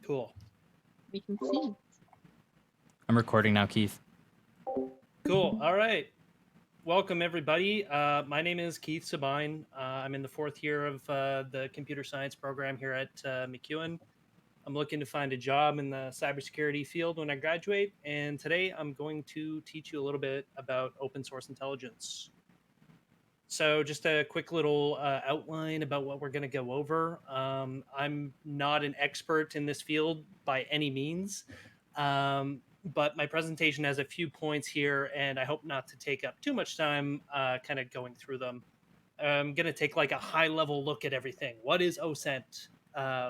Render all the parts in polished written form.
Cool. We can see. I'm recording now, Keith. Cool. All right. Welcome, everybody. My name is Keith Sabine. I'm in the fourth year of the computer science program here at McEwen. I'm looking to find a job in the cybersecurity field when I graduate, and today I'm going to teach you a little bit about open source intelligence. So just a quick little outline about what we're going to go over. I'm not an expert in this field by any means, but my presentation has a few points here, and I hope not to take up too much time kind of going through them. I'm going to take like a high-level look at everything. What is OSINT?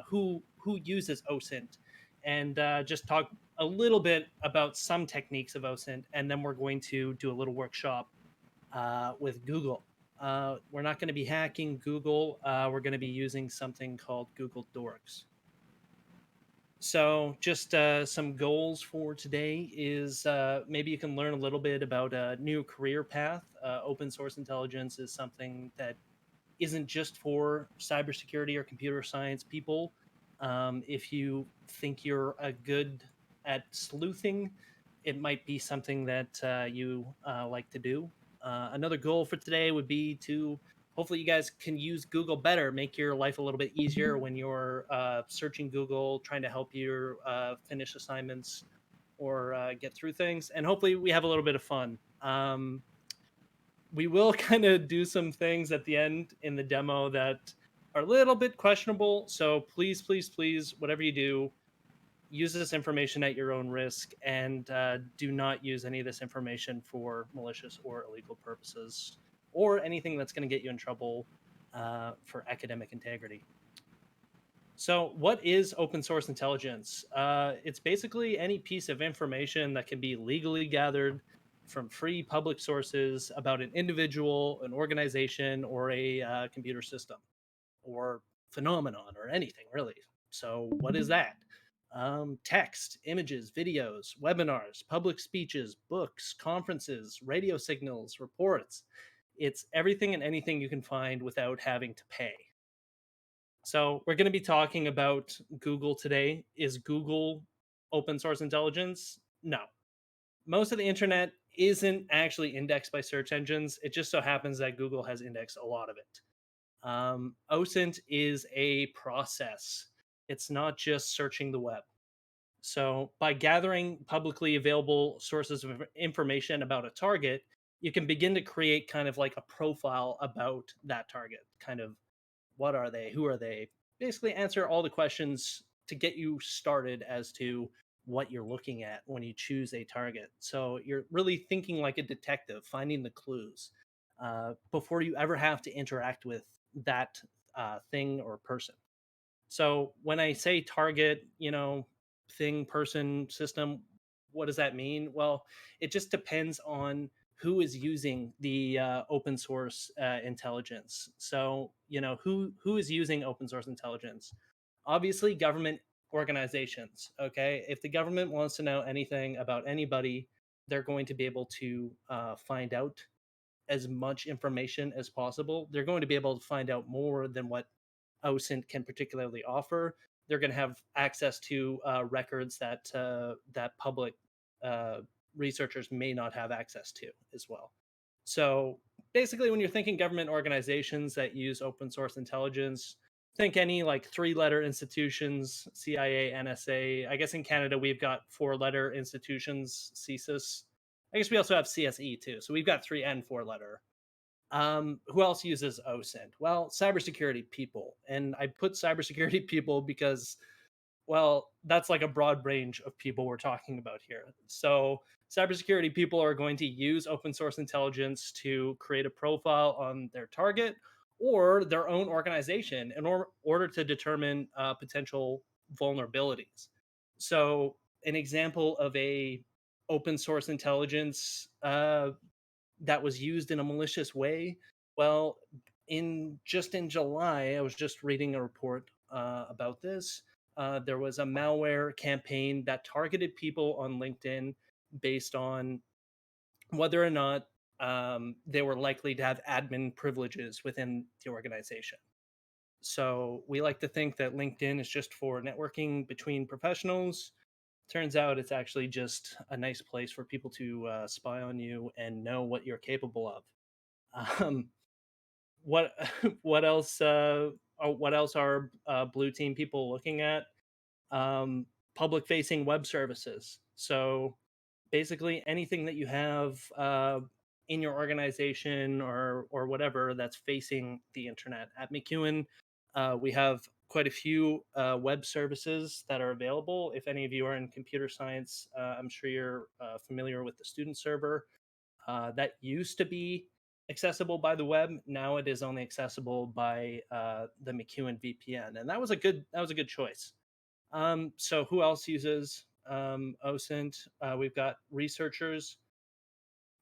Who uses OSINT? And just talk a little bit about some techniques of OSINT, and then we're going to do a little workshop with Google. We're not going to be hacking Google. We're going to be using something called Google Dorks. So just some goals for today is maybe you can learn a little bit about a new career path. Open source intelligence is something that isn't just for cybersecurity or computer science people. If you think you're good at sleuthing, it might be something that you like to do. Another goal for today would be to hopefully you guys can use Google better, make your life a little bit easier when you're searching Google, trying to help you finish assignments or get through things. And hopefully we have a little bit of fun. We will kind of do some things at the end in the demo that are a little bit questionable. So please, please, please, whatever you do, use this information at your own risk, and do not use any of this information for malicious or illegal purposes or anything that's going to get you in trouble for academic integrity. So what is open source intelligence? It's basically any piece of information that can be legally gathered from free public sources about an individual, an organization, or a computer system or phenomenon or anything really. So what is that? Text, images, videos, webinars, public speeches, books, conferences, radio signals, reports. It's everything and anything you can find without having to pay. So we're going to be talking about Google today. Is Google open source intelligence? No. Most of the internet isn't actually indexed by search engines. It just so happens that Google has indexed a lot of it. OSINT is a process. It's not just searching the web. So by gathering publicly available sources of information about a target, you can begin to create kind of like a profile about that target. Kind of what are they? Who are they? Basically answer all the questions to get you started as to what you're looking at when you choose a target. So you're really thinking like a detective, finding the clues before you ever have to interact with that thing or person. So when I say target, thing, person, system, what does that mean? Well, it just depends on who is using the open source intelligence. So, who is using open source intelligence? Obviously, government organizations. Okay, if the government wants to know anything about anybody, they're going to be able to find out as much information as possible. They're going to be able to find out more than what OSINT can particularly offer. They're going to have access to records that that public researchers may not have access to as well. So basically, when you're thinking government organizations that use open source intelligence, think any like 3-letter institutions: CIA, NSA. I guess in Canada we've got 4-letter institutions: CSIS. I guess we also have CSE too. So we've got 3 and 4-letter. Who else uses OSINT? Well, cybersecurity people. And I put cybersecurity people because, well, that's like a broad range of people we're talking about here. So cybersecurity people are going to use open source intelligence to create a profile on their target or their own organization in order to determine potential vulnerabilities. So an example of a open source intelligence that was used in a malicious way. Well, in July, I was just reading a report about this. There was a malware campaign that targeted people on LinkedIn based on whether or not they were likely to have admin privileges within the organization. So we like to think that LinkedIn is just for networking between professionals. Turns out it's actually just a nice place for people to spy on you and know what you're capable of. Um, what what else? What else are blue team people looking at? Public facing web services. So basically anything that you have in your organization or whatever that's facing the internet. At McEwen, we have quite a few web services that are available. If any of you are in computer science, I'm sure you're familiar with the student server. That used to be accessible by the web. Now it is only accessible by the McEwen VPN, and that was a good choice. So who else uses OSINT? We've got researchers.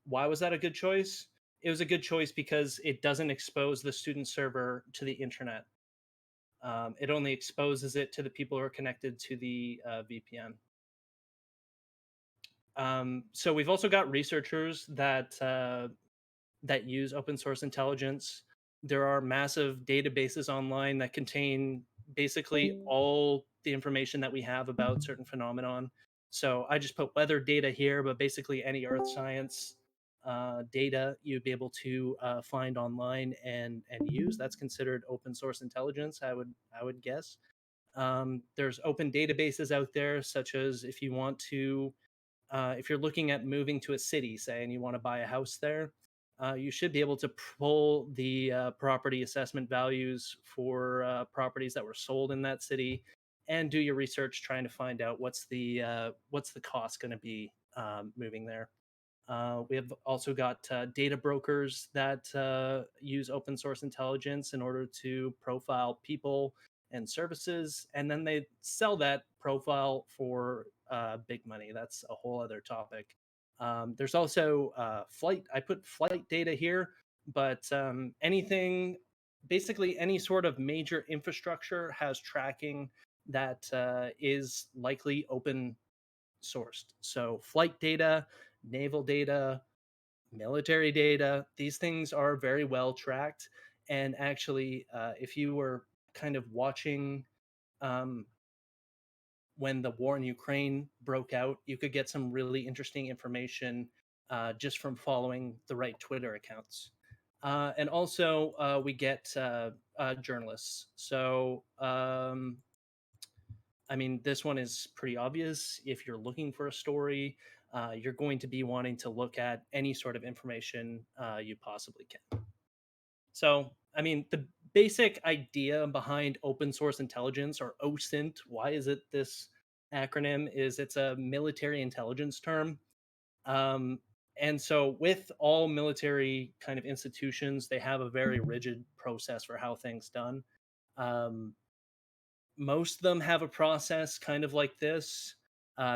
Why was that a good choice? It was a good choice because it doesn't expose the student server to the internet. It only exposes it to the people who are connected to the VPN. So we've also got researchers that use open source intelligence. There are massive databases online that contain basically all the information that we have about certain phenomenon. So I just put weather data here, but basically any earth science data you'd be able to find online and use. That's considered open source intelligence. I would guess. There's open databases out there, such as if you're looking at moving to a city, say, and you want to buy a house there, you should be able to pull the property assessment values for properties that were sold in that city, and do your research trying to find out what's the cost going to be moving there. We have also got data brokers that use open source intelligence in order to profile people and services, and then they sell that profile for big money. That's a whole other topic. There's also flight. I put flight data here, but basically any sort of major infrastructure has tracking that is likely open sourced. So flight data, naval data, military data, these things are very well tracked. And actually, if you were kind of watching um, when the war in Ukraine broke out, you could get some really interesting information just from following the right Twitter accounts. And also, we get journalists. So, I mean, this one is pretty obvious. If you're looking for a story, you're going to be wanting to look at any sort of information you possibly can. So, I mean, the basic idea behind open source intelligence, or OSINT, why is it this acronym? Is it's a military intelligence term. Um, and so, with all military kind of institutions, they have a very rigid process for how things done. Um, Most of them have a process kind of like this.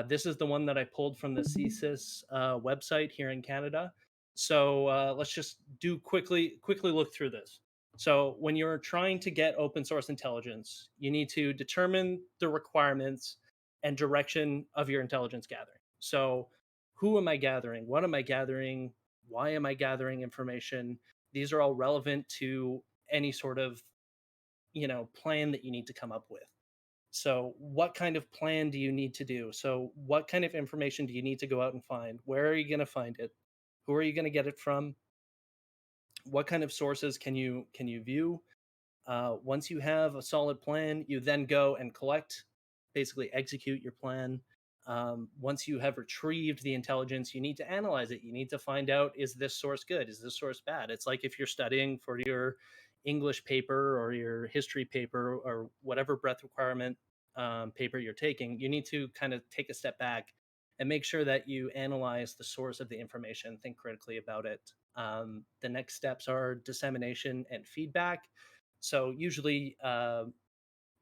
This is the one that I pulled from the CSIS website here in Canada. So let's just do quickly look through this. So when you're trying to get open source intelligence, you need to determine the requirements and direction of your intelligence gathering. So who am I gathering? What am I gathering? Why am I gathering information? These are all relevant to any sort of plan that you need to come up with. So, what kind of plan do you need to do? So, what kind of information do you need to go out and find? Where are you going to find it? Who are you going to get it from? What kind of sources can you view? Once you have a solid plan, you then go and collect, basically execute your plan. Once you have retrieved the intelligence, you need to analyze it. You need to find out, is this source good? Is this source bad? It's like if you're studying for your English paper or your history paper or whatever breadth requirement paper you're taking, you need to kind of take a step back and make sure that you analyze the source of the information, think critically about it. The next steps are dissemination and feedback. So usually,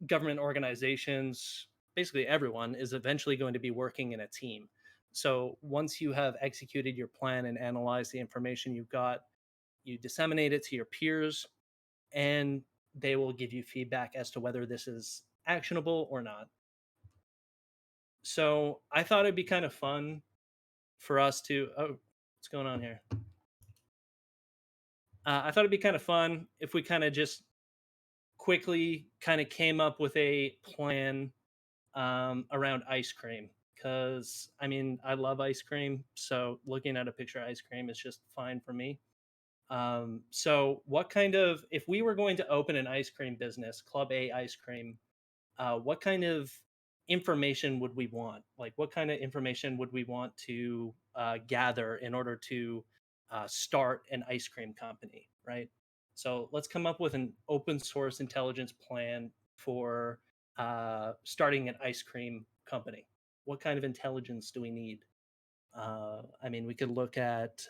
government organizations, basically everyone, is eventually going to be working in a team. So once you have executed your plan and analyzed the information you've got, you disseminate it to your peers, and they will give you feedback as to whether this is actionable or not. So I thought it'd be kind of fun for us to. Oh, what's going on here? I thought it'd be kind of fun if we kind of just quickly kind of came up with a plan around ice cream because I mean I love ice cream, so looking at a picture of ice cream is just fine for me. So what kind of if we were going to open an ice cream business, Club A ice cream, what kind of information would we want? Like, what kind of information would we want to gather in order to start an ice cream company, right? So let's come up with an open source intelligence plan for starting an ice cream company. What kind of intelligence do we need? I mean, we could look at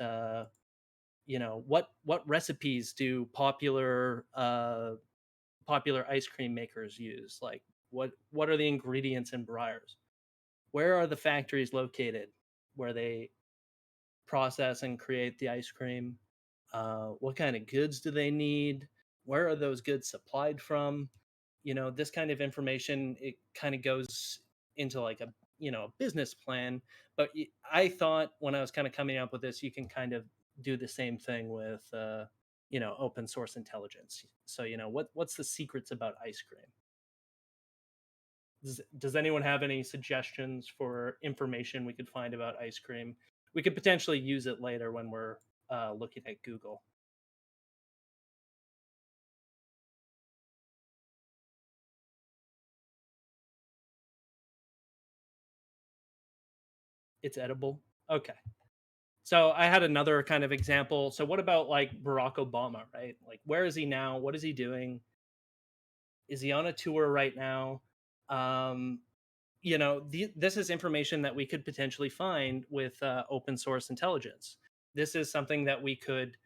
what recipes do popular ice cream makers use? Like what are the ingredients in Breyers? Where are the factories located where they process and create the ice cream? What kind of goods do they need? Where are those goods supplied from? This kind of information it kind of goes into like a business plan. But I thought when I was kind of coming up with this, you can kind of do the same thing with open source intelligence. So what's the secrets about ice cream? Does anyone have any suggestions for information we could find about ice cream? We could potentially use it later when we're looking at Google. It's edible. Okay. So I had another kind of example. So what about like Barack Obama, right? Like where is he now? What is he doing? Is he on a tour right now? Um, this is information that we could potentially find with open source intelligence. This is something that we could,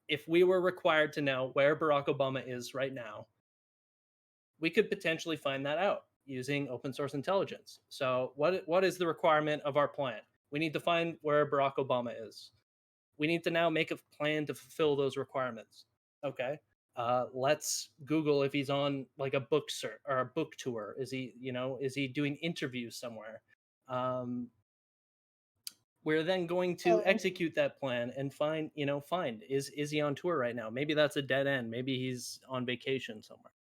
if we were required to know where Barack Obama is right now, we could potentially find that out using open source intelligence. So, what is the requirement of our plan? We need to find where Barack Obama is. We need to now make a plan to fulfill those requirements. Okay. Let's Google if he's on like a book search or a book tour. Is he doing interviews somewhere? Um, we're then going to So execute that plan and find is he on tour right now? Maybe that's a dead end. Maybe he's on vacation somewhere.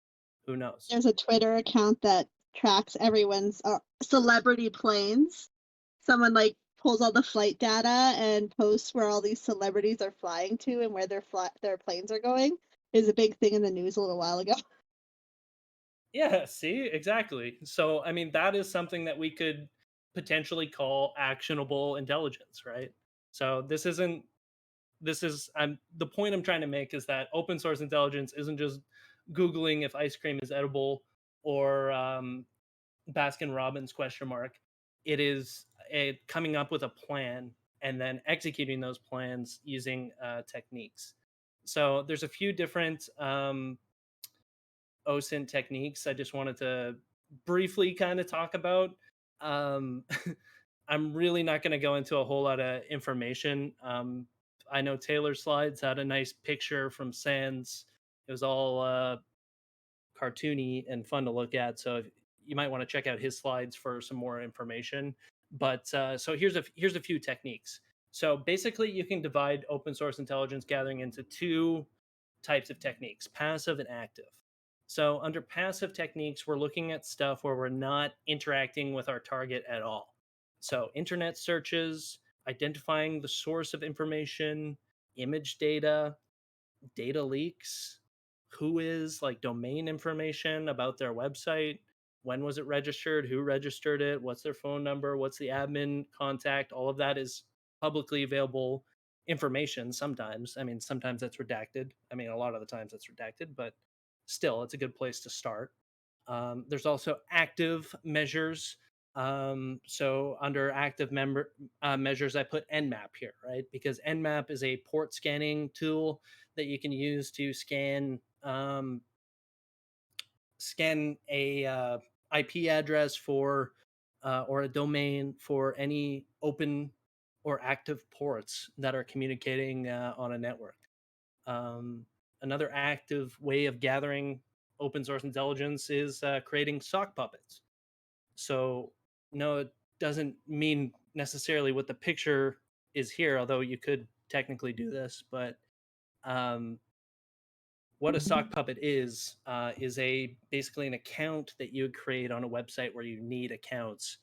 Who knows? there's a Twitter account that tracks everyone's celebrity planes. Someone like pulls all the flight data and posts where all these celebrities are flying to and where their planes are going. Is a big thing in the news a little while ago. Yeah, see, exactly. So, I mean, that is something that we could potentially call actionable intelligence, right? So, the point I'm trying to make is that open source intelligence isn't just Googling if ice cream is edible or Baskin Robbins question mark. It is coming up with a plan and then executing those plans using techniques. So, there's a few different OSINT techniques I just wanted to briefly kind of talk about. Um, I'm really not going to go into a whole lot of information. I know Taylor Slides had a nice picture from Sans. It was all cartoony and fun to look at. So you might want to check out his slides for some more information. But so here's a few techniques. So basically, you can divide open source intelligence gathering into two types of techniques: passive and active. So under passive techniques, we're looking at stuff where we're not interacting with our target at all. So internet searches, identifying the source of information, image data, data leaks, who is like domain information about their website, when was it registered, who registered it, what's their phone number, what's the admin contact. All of that is publicly available information sometimes. I mean, sometimes that's redacted. I mean, a lot of the times that's redacted, but still, it's a good place to start. There's also active measures. So under measures, I put Nmap here, right? Because Nmap is a port scanning tool that you can use to scan a IP address for or a domain for any open or active ports that are communicating on a network. Another active way of gathering open source intelligence is creating sock puppets. So, no, it doesn't mean necessarily what the picture is here, although you could technically do this. But um, what a sock puppet is basically an account that you would create on a website where you need accounts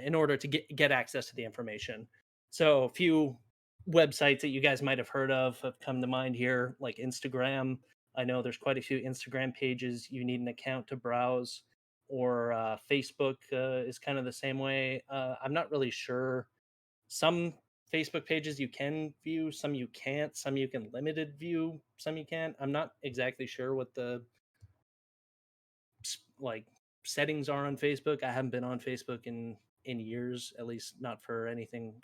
in order to get access to the information. So a few websites that you guys might have heard of have come to mind here, like Instagram. I know there's quite a few Instagram pages you need an account to browse, or Facebook is kind of the same way. I'm not really sure. Some Facebook pages you can view, some you can't, some you can limited view, some you can't. I'm not exactly sure what the like settings are on Facebook. I haven't been on Facebook in years, at least not for anything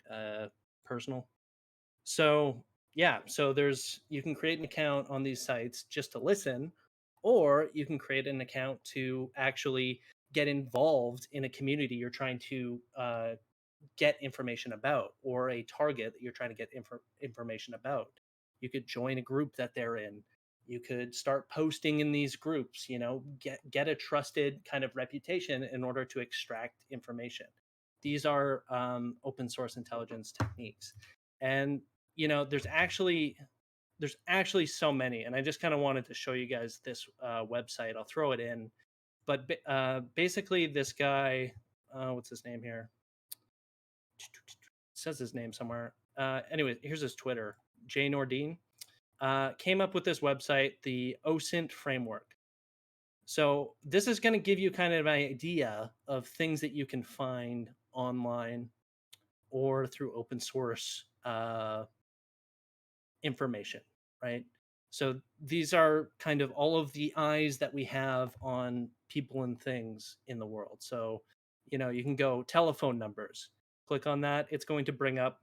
personal. So yeah, so there's you can create an account on these sites just to listen, or you can create an account to actually get involved in a community you're trying to get information about, or a target that you're trying to get information about. You could join a group that they're in. You could start posting in these groups, get a trusted kind of reputation in order to extract information. These are open source intelligence techniques. And there's actually so many, and I just kind of wanted to show you guys this website. I'll throw it in, but basically this guy, what's his name here? Says his name somewhere. Anyway, here's his Twitter. Jay Nordine came up with this website, the OSINT framework. So this is going to give you kind of an idea of things that you can find online or through open source information, right? So these are kind of all of the eyes that we have on people and things in the world. So, you can go telephone numbers. Click on that. It's going to bring up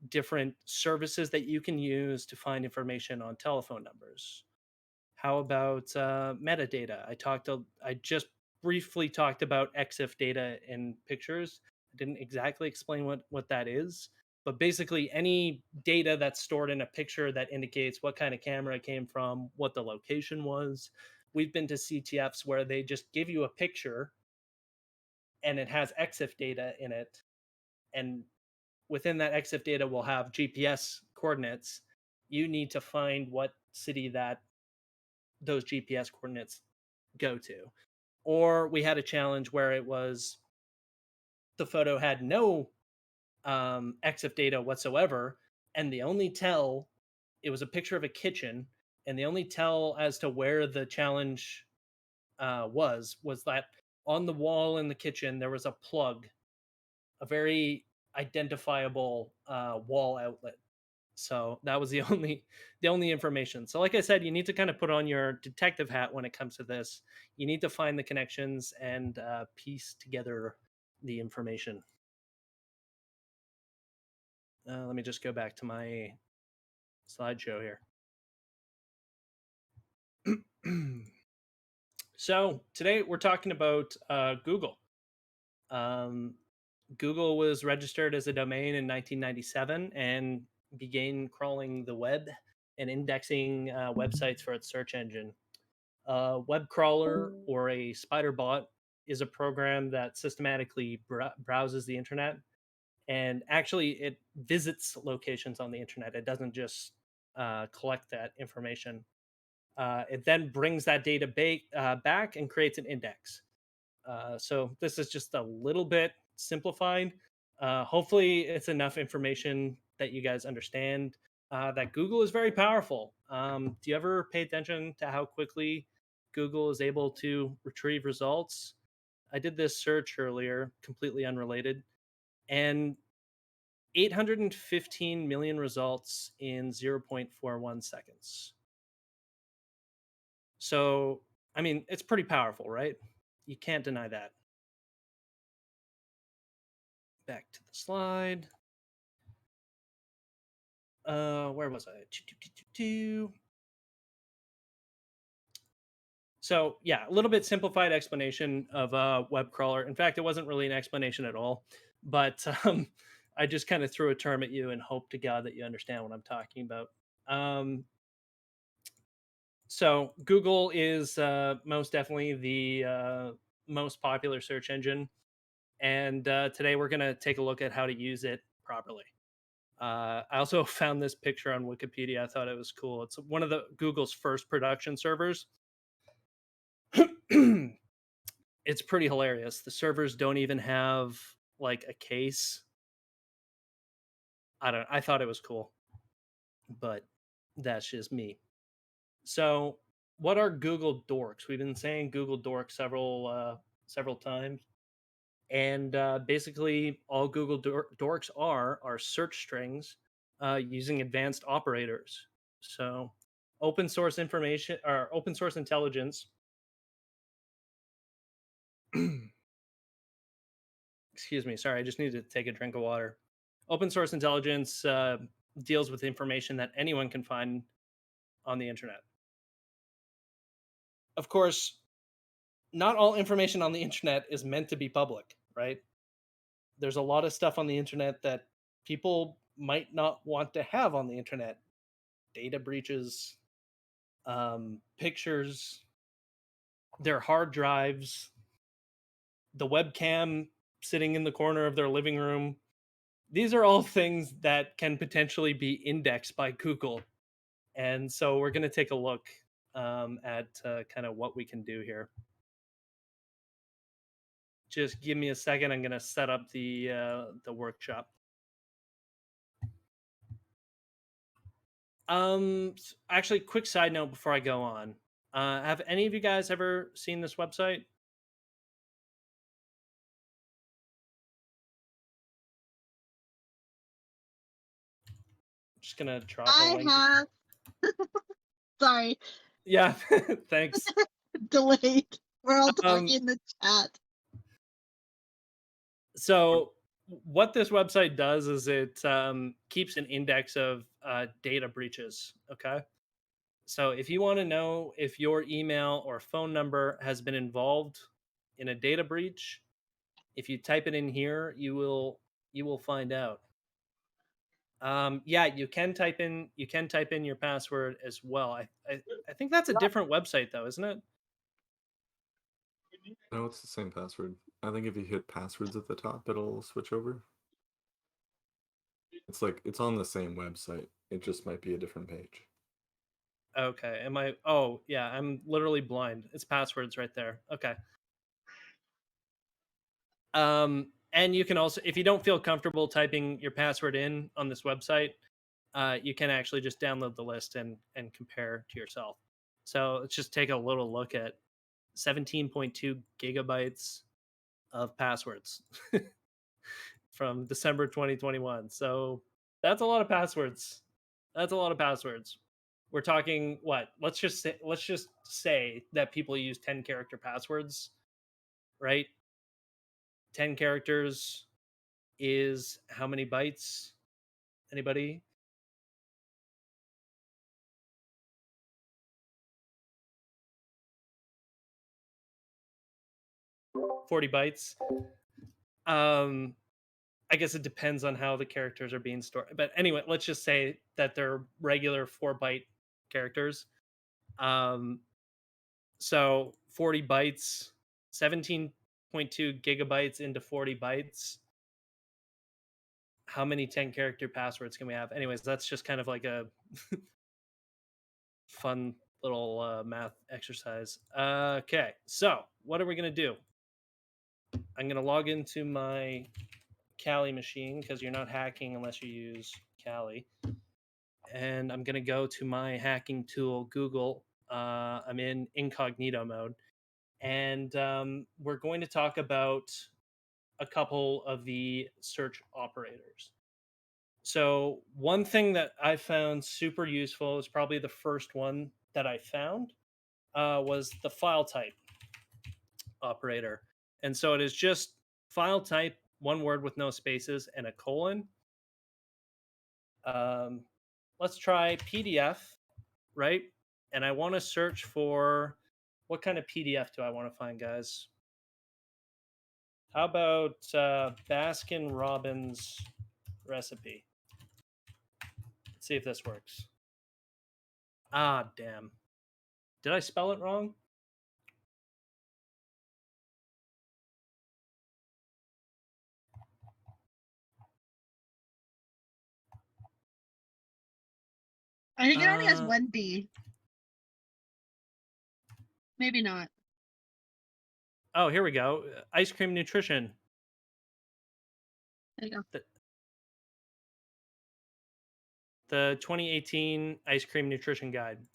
different services that you can use to find information on telephone numbers. How about metadata? I just briefly talked about EXIF data in pictures. I didn't exactly explain what that is, but basically any data that's stored in a picture that indicates what kind of camera it came from, what the location was. We've been to CTFs where they just give you a picture and it has EXIF data in it, and within that EXIF data will have GPS coordinates. You need to find what city that those GPS coordinates go to. Or we had a challenge where it was the photo had no EXIF data whatsoever, and the only tell, it was a picture of a kitchen, and the only tell as to where the challenge was that on the wall in the kitchen there was a plug, a very identifiable wall outlet. So that was the only information. So like I said, you need to kind of put on your detective hat when it comes to this. You need to find the connections and piece together the information. Let me just go back to my slideshow here. So today we're talking about Google. Google was registered as a domain in 1997 and began crawling the web and indexing websites for its search engine. A web crawler, or a spider bot, is a program that systematically browses the internet, and actually it visits locations on the internet. It doesn't just collect that information. It then brings that data back and creates an index. So this is just a little bit simplified. Hopefully, it's enough information that you guys understand that Google is very powerful. Do you ever pay attention to how quickly Google is able to retrieve results? I did this search earlier, completely unrelated, and 815 million results in 0.41 seconds. So, I mean, it's pretty powerful, right? You can't deny that. Back to the slide. Where was I? So yeah, a little bit simplified explanation of a web crawler. In fact, it wasn't really an explanation at all, but I just kind of threw a term at you and hope to God that you understand what I'm talking about. So Google is most definitely the most popular search engine, and today we're going to take a look at how to use it properly. I also found this picture on Wikipedia. I thought it was cool. It's one of the Google's first production servers. It's pretty hilarious. The servers don't even have like a case. I thought it was cool, but that's just me. So, what are Google Dorks? We've been saying Google Dorks several times, and basically all Google Dorks are search strings using advanced operators. So, open source information or open source intelligence. Excuse me. Sorry, I just need to take a drink of water. Open source intelligence deals with information that anyone can find on the internet. Of course, not all information on the internet is meant to be public, right? There's a lot of stuff on the internet that people might not want to have on the internet. Data breaches, pictures, their hard drives, the webcam sitting in the corner of their living room. These are all things that can potentially be indexed by Google. And so we're going to take a look at kind of what we can do here. Just give me a second. I'm going to set up the workshop. Actually, quick side note before I go on. Have any of you guys ever seen this website? I'm just gonna drop a I link. have. Sorry, Yeah, thanks. delayed. We're all Um, talking in the chat. So what this website does is it keeps an index of data breaches. Okay. So if you want to know if your email or phone number has been involved in a data breach, if you type it in here, you will find out. Yeah, you can type in your password as well. I think that's a different website though, isn't it? No, it's the same password. I think if you hit passwords at the top, it'll switch over. It's like it's on the same website. It just might be a different page. Okay. Am I? Oh, yeah. I'm literally blind. It's passwords right there. Okay. And you can also, if you don't feel comfortable typing your password in on this website, you can actually just download the list and compare to yourself. So let's just take a little look at 17.2 gigabytes of passwords from December 2021. So that's a lot of passwords. That's a lot of passwords. We're talking what? Let's just say that people use 10 character passwords, right? 10 characters is how many bytes? Anybody? $40 bytes. I guess it depends on how the characters are being stored. But anyway, let's just say that they're regular 4-byte characters. So 40 bytes, 17.2 gigabytes into 40 bytes. How many 10 character passwords can we have? Anyways, that's just kind of like a fun little math exercise. Okay, so what are we going to do? I'm going to log into my Kali machine because you're not hacking unless you use Kali. And I'm going to go to my hacking tool, Google. I'm in incognito mode. And we're going to talk about a couple of the search operators. So one thing that I found super useful is probably the first one that I found was the file type operator. And so it is just file type, one word with no spaces, and a colon. Let's try PDF, right? And I want to search for what kind of PDF do I want to find, guys? How about Baskin Robbins recipe? Let's see if this works. Ah, damn. Did I spell it wrong? I think it only has Uh, one B. Maybe not. Oh, here we go. Ice cream nutrition. There you go. The 2018 Ice Cream Nutrition Guide.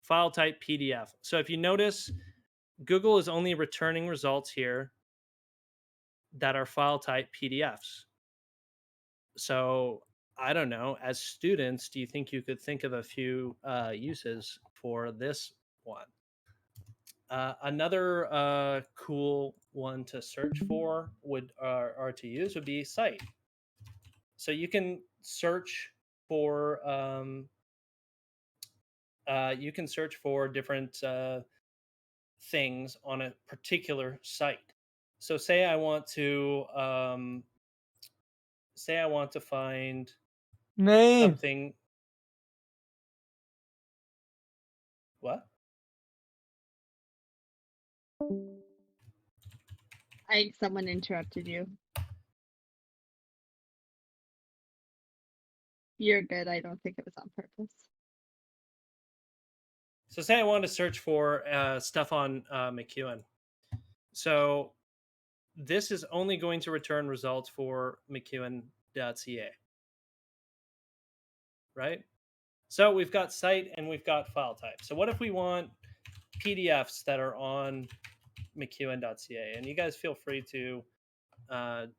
File type PDF. So if you notice, Google is only returning results here that are file type PDFs. So I don't know. As students, do you think you could think of a few uses for this one? Another cool one to search for would or to use would be site. So you can search for different things on a particular site. So say I want to find Name. something. What? Someone interrupted you. You're good. I don't think it was on purpose. So say I want to search for stuff on McEwen. So this is only going to return results for mcewen.ca. Right? So we've got site and we've got file type. So what if we want PDFs that are on mcewen.ca? And you guys feel free to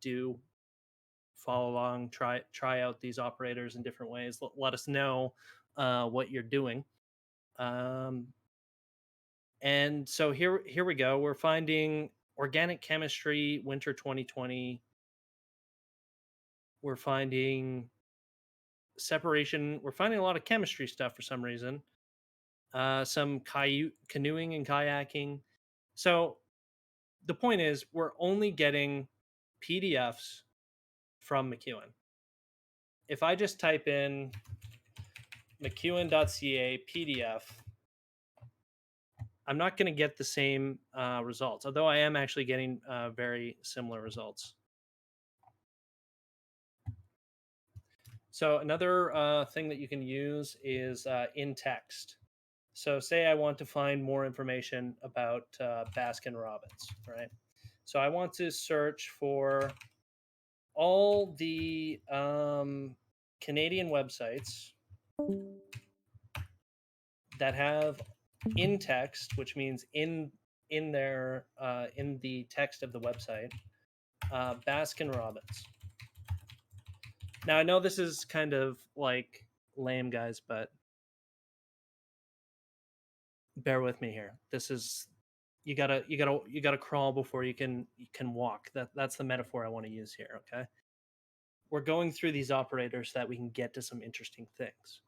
do follow along, try out these operators in different ways. Let us know what you're doing. And so here we go. We're finding organic chemistry winter 2020. We're finding separation. We're finding a lot of chemistry stuff for some reason. Some canoeing and kayaking. So the point is, we're only getting PDFs from McEwen. If I just type in mcewen.ca PDF, I'm not going to get the same results, although I am actually getting very similar results. So another thing that you can use is in text. So say I want to find more information about Baskin Robbins, right? So I want to search for all the Canadian websites that have in text, which means in their in the text of the website, Baskin Robbins. Now I know this is kind of like lame, guys, but bear with me here. This is you gotta crawl before you can walk. That's the metaphor I want to use here. Okay, we're going through these operators so that we can get to some interesting things.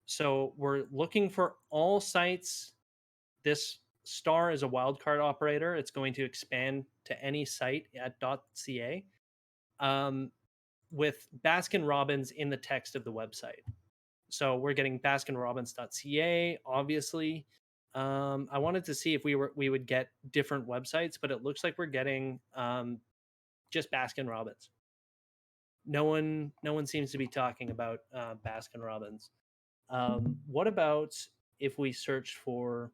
So we're looking for all sites. This star is a wildcard operator. It's going to expand to any site at .ca with Baskin Robbins in the text of the website. So we're getting baskinrobbins.ca, obviously. I wanted to see if we would get different websites, but it looks like we're getting just Baskin Robbins. No one seems to be talking about Baskin Robbins. What about if we search for?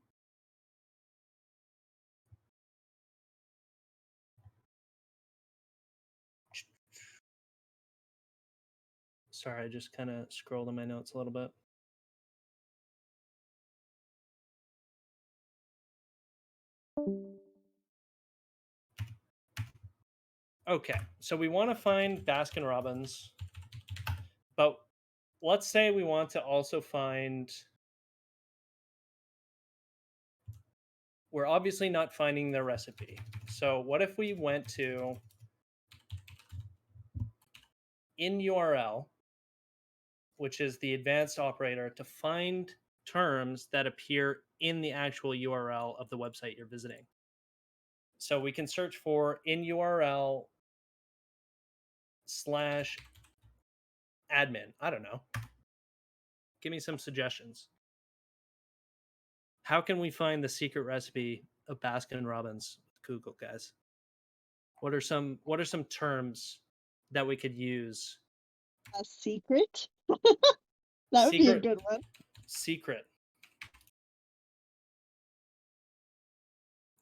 Sorry, I just kind of scrolled in my notes a little bit. Okay, so we want to find Baskin Robbins, but let's say we want to also find. We're obviously not finding their recipe. So what if we went to in URL, which is the advanced operator, to find terms that appear in the actual URL of the website you're visiting. So we can search for in URL /admin. I don't know. Give me some suggestions. How can we find the secret recipe of Baskin Robbins with Google, guys? What are some terms that we could use? A secret? That would be a Secret. good one. Secret.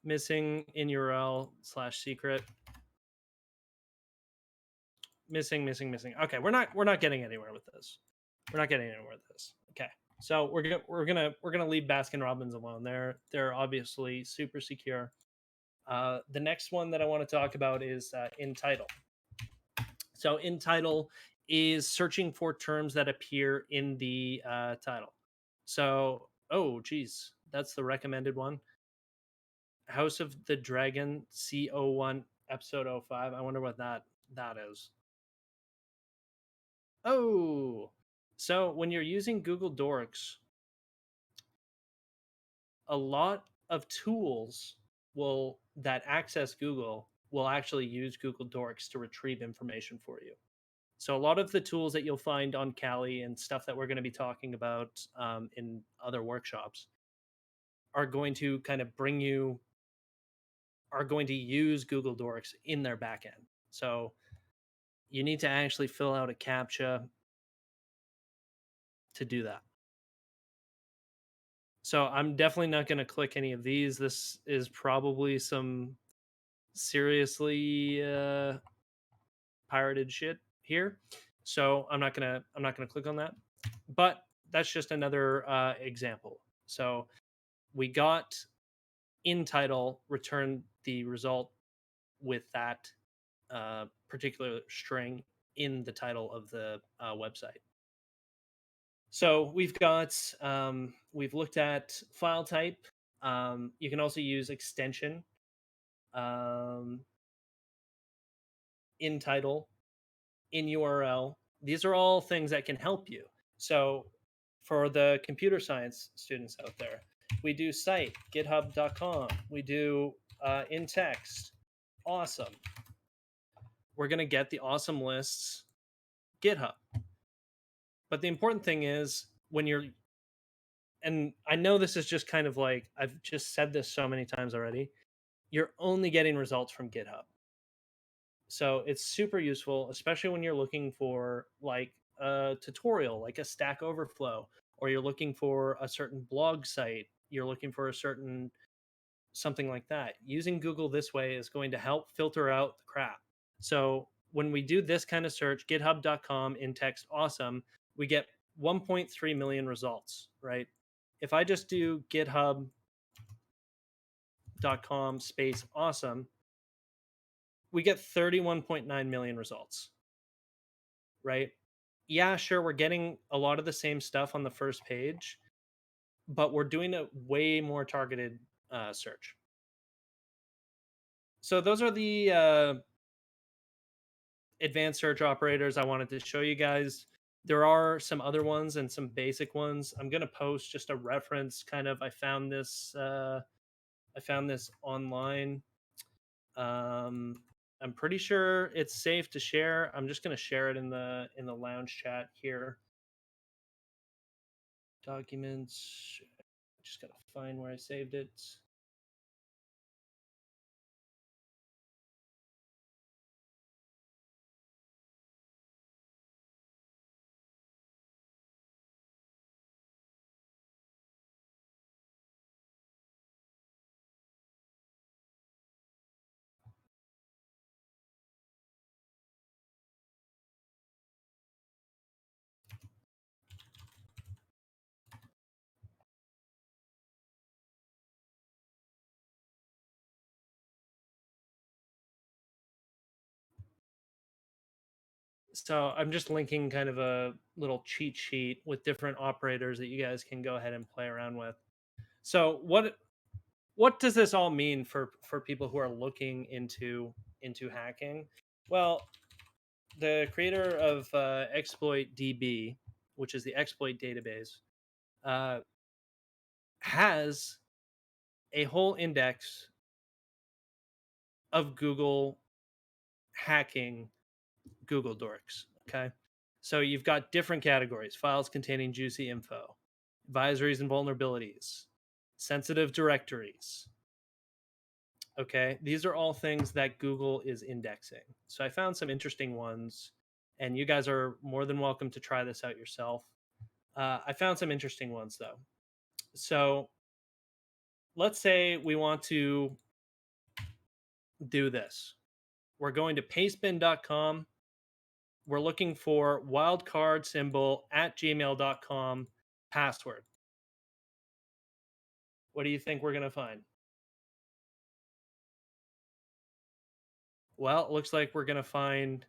Missing in URL / secret. Missing. Okay, we're not getting anywhere with this. We're not getting anywhere with this. Okay, so we're gonna leave Baskin Robbins alone. They're obviously super secure. The next one that I want to talk about is in title. So in title is searching for terms that appear in the title. So, oh geez, that's the recommended one. House of the Dragon CO1 episode 05. I wonder what that is. Oh, so when you're using Google Dorks, a lot of tools that access Google will actually use Google Dorks to retrieve information for you. So a lot of the tools that you'll find on Kali and stuff that we're going to be talking about in other workshops are going to kind of are going to use Google Dorks in their backend. So you need to actually fill out a CAPTCHA to do that. So I'm definitely not going to click any of these. This is probably some seriously pirated shit here. So I'm not gonna click on that. But that's just another example. So we got in title, return the result with that particular string in the title of the website. So we've got, we've looked at file type. You can also use extension, in title, in URL. These are all things that can help you. So for the computer science students out there, we do site, github.com. We do in text, awesome. We're going to get the awesome lists, GitHub. But the important thing is when you're, and I know this is just kind of like, I've just said this so many times already, you're only getting results from GitHub. So it's super useful, especially when you're looking for like a tutorial, like a Stack Overflow, or you're looking for a certain blog site, you're looking for a certain something like that. Using Google this way is going to help filter out the crap. So when we do this kind of search, github.com in text awesome, we get 1.3 million results, right? If I just do github.com space awesome, we get 31.9 million results, right? Yeah, sure, we're getting a lot of the same stuff on the first page, but we're doing a way more targeted search. So those are the advanced search operators I wanted to show you guys. There are some other ones and some basic ones. I'm going to post just a reference kind of. I found this online. I'm pretty sure it's safe to share. I'm just going to share it in the lounge chat here. Documents. Just got to find where I saved it. So I'm just linking kind of a little cheat sheet with different operators that you guys can go ahead and play around with. So what does this all mean for people who are looking into hacking? Well, the creator of Exploit DB, which is the exploit database, has a whole index of Google hacking Google Dorks. Okay. So you've got different categories: files containing juicy info, advisories and vulnerabilities, sensitive directories. Okay. These are all things that Google is indexing. So I found some interesting ones, and you guys are more than welcome to try this out yourself. I found some interesting ones though. So let's say we want to do this. We're going to pastebin.com. We're looking for wildcard symbol at gmail.com password. What do you think we're going to find? Well, it looks like we're going to find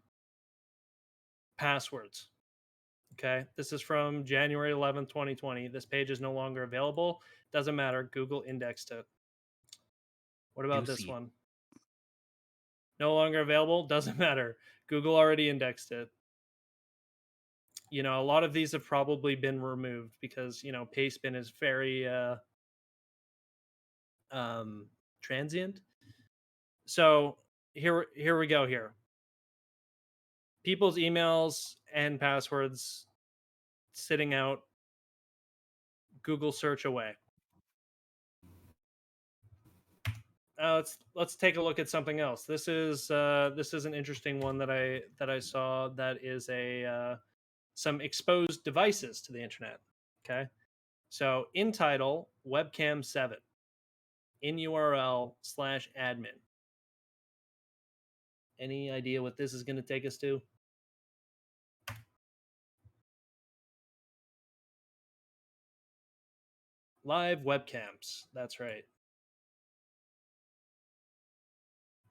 passwords. Okay. This is from January 11th, 2020. This page is no longer available. Doesn't matter. Google indexed it. What about this Juicy. one? No longer available? Doesn't matter. Google already indexed it. You know, a lot of these have probably been removed because, you know, Pastebin is very transient. So here we go here. People's emails and passwords sitting out, Google search away. Let's take a look at something else. This is an interesting one that I saw. That is a some exposed devices to the internet. Okay, so in title webcam 7, in URL /admin. Any idea what this is going to take us to? Live webcams. That's right.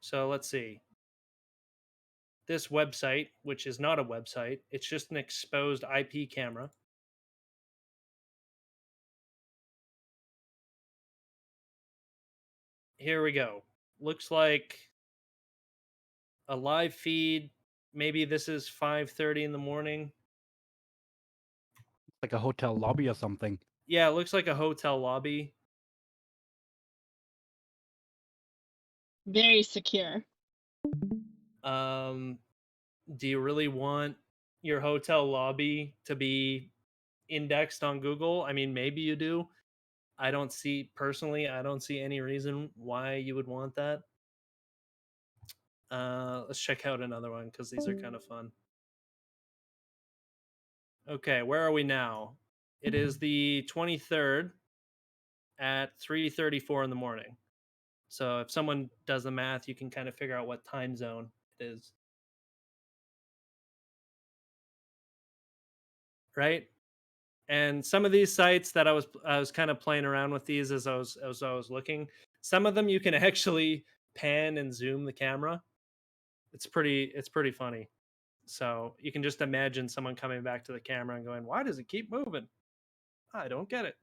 So let's see. This website, which is not a website, it's just an exposed IP camera. Here we go. Looks like a live feed. Maybe this is 5:30 in the morning. Like a hotel lobby or something. Yeah, it looks like a hotel lobby. Very secure. Do you really want your hotel lobby to be indexed on Google? I mean, maybe you do. I don't see any reason why you would want that. Let's check out another one because these are kind of fun. Okay, where are we now? It is the 23rd at 3:34 in the morning. So if someone does the math, you can kind of figure out what time zone it is. Right? And some of these sites that I was kind of playing around with these as I was looking. Some of them you can actually pan and zoom the camera. It's pretty funny. So you can just imagine someone coming back to the camera and going, "Why does it keep moving? I don't get it."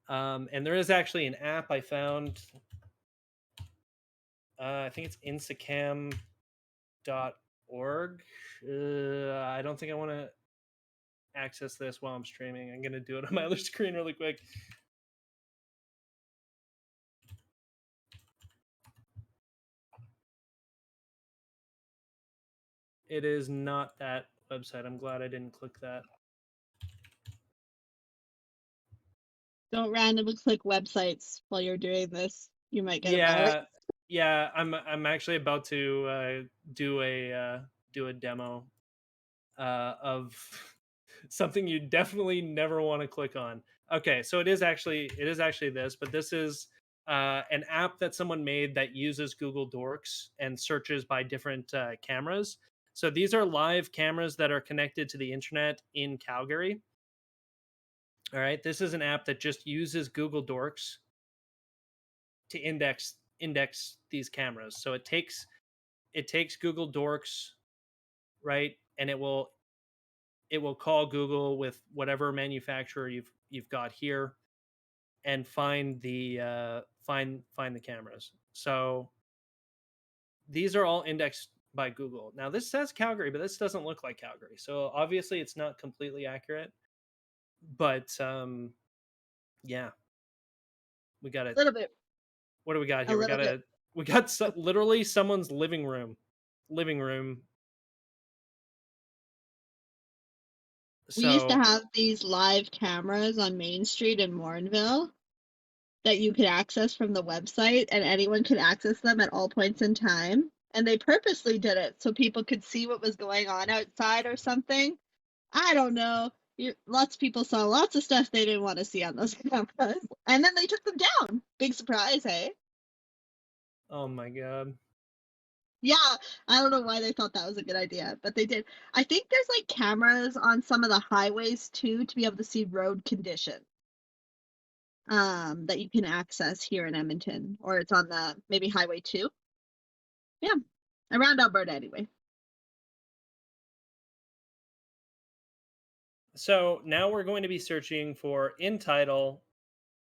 And there is actually an app I found. I think it's insacam.org. I don't think I want to access this while I'm streaming. I'm going to do it on my other screen really quick. It is not that website. I'm glad I didn't click that. Don't randomly click websites while you're doing this. You might get a Yeah. I'm actually about to do a demo of something you definitely never want to click on. Okay, so it is actually this, but this is an app that someone made that uses Google Dorks and searches by different cameras. So these are live cameras that are connected to the internet in Calgary. All right, this is an app that just uses Google Dorks to index these cameras. So it takes Google Dorks, right, and it will call Google with whatever manufacturer you've got here, and find the find the cameras. So these are all indexed by Google. Now this says Calgary, but this doesn't look like Calgary. So obviously it's not completely accurate. But yeah, we got it. little bit. What do we got here? Bit. We got literally someone's living room. We used to have these live cameras on Main Street in Morinville that you could access from the website, and anyone could access them at all points in time. And they purposely did it so people could see what was going on outside or something. I don't know. Lots of people saw lots of stuff they didn't want to see on those cameras, and then they took them down. Big surprise, hey? Oh my god. Yeah, I don't know why they thought that was a good idea, but they did. I think there's like cameras on some of the highways too to be able to see road condition. That you can access here in Edmonton, or it's on the maybe Highway 2. Yeah, around Alberta anyway. So now we're going to be searching for in title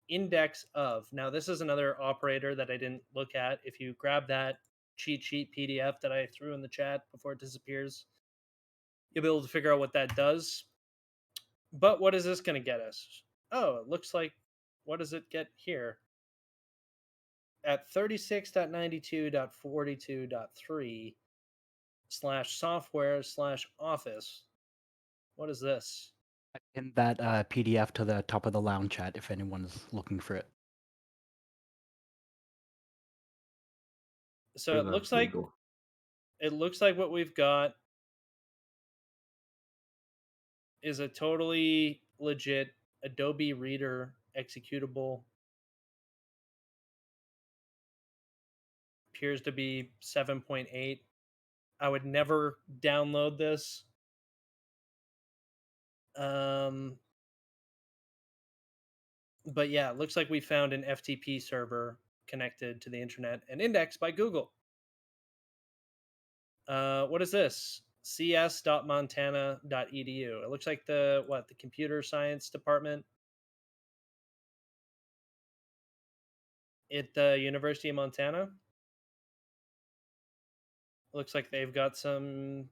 index of. Now this is another operator that I didn't look at. If you grab that cheat sheet PDF that I threw in the chat before it disappears, you'll be able to figure out what that does. But what is this going to get us? Oh, it looks like, what does it get here? At 36.92.42.3 / software / office. What is this? I pinned that PDF to the top of the lounge chat if anyone's looking for it. So Or it that's looks like legal. what we've got is a totally legit Adobe Reader executable. Appears to be 7.8. I would never download this. But yeah, it looks like we found an FTP server connected to the internet and indexed by Google. What is this? cs.montana.edu. It looks like the computer science department at the University of Montana. Looks like they've got some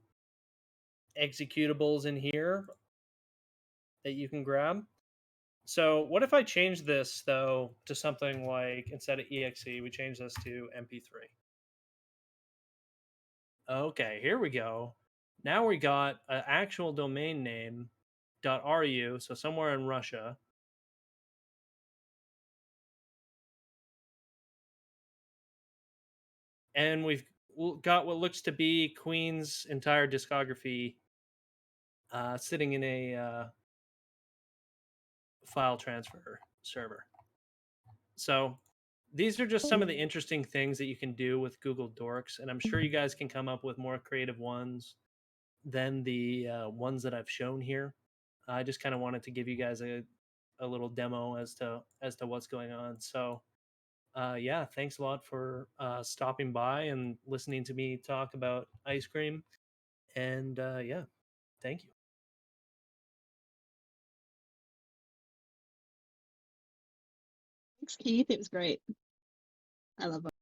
executables in here that you can grab. So what if I change this though to something like, instead of exe, we change this to mp3? Okay, here we go. Now we got an actual domain name .ru, so somewhere in Russia. And we've got what looks to be Queen's entire discography sitting in a file transfer server. So these are just some of the interesting things that you can do with Google Dorks, and I'm sure you guys can come up with more creative ones than the ones that I've shown here. I just kind of wanted to give you guys a little demo as to what's going on. So yeah, thanks a lot for stopping by and listening to me talk about ice cream. And yeah, thank you. Thanks, Keith. It was great. I love it.